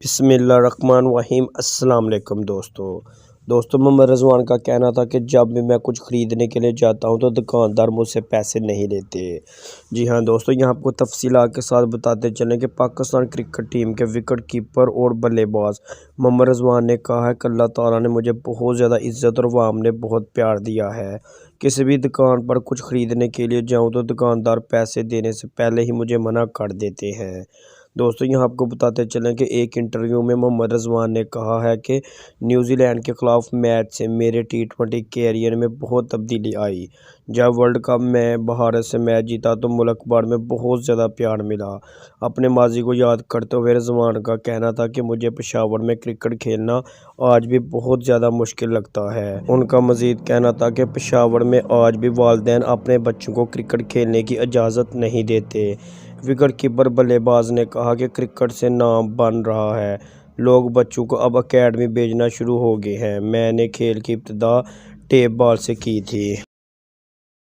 بسم اللہ الرحمن الرحیم۔ السلام علیکم دوستو محمد رضوان کا کہنا تھا کہ جب بھی میں کچھ خریدنے کے لیے جاتا ہوں تو دکاندار مجھ سے پیسے نہیں لیتے۔ جی ہاں دوستو، یہاں آپ کو تفصیلات کے ساتھ بتاتے چلیں کہ پاکستان کرکٹ ٹیم کے وکٹ کیپر اور بلے باز محمد رضوان نے کہا ہے کہ اللہ تعالیٰ نے مجھے بہت زیادہ عزت اور عوام نے بہت پیار دیا ہے۔ کسی بھی دکان پر کچھ خریدنے کے لیے جاؤں تو دکاندار پیسے دینے سے پہلے ہی مجھے منع کر دیتے ہیں۔ دوستو یہاں آپ کو بتاتے چلیں کہ ایک انٹرویو میں محمد رضوان نے کہا ہے کہ نیوزی لینڈ کے خلاف میچ سے میرے ٹی20 کیریئر میں بہت تبدیلی آئی۔ جب ورلڈ کپ میں بھارت سے میچ جیتا تو ملک بھر میں بہت زیادہ پیار ملا۔ اپنے ماضی کو یاد کرتے ہوئے رضوان کا کہنا تھا کہ مجھے پشاور میں کرکٹ کھیلنا آج بھی بہت زیادہ مشکل لگتا ہے۔ ان کا مزید کہنا تھا کہ پشاور میں آج بھی والدین اپنے بچوں کو کرکٹ کھیلنے کی اجازت نہیں دیتے۔ وکٹ کیپر بلے باز نے کہا کہ کرکٹ سے نام بن رہا ہے، لوگ بچوں کو اب اکیڈمی بھیجنا شروع ہو گئے ہیں۔ میں نے کھیل کی ابتدا ٹیپ بال سے کی تھی۔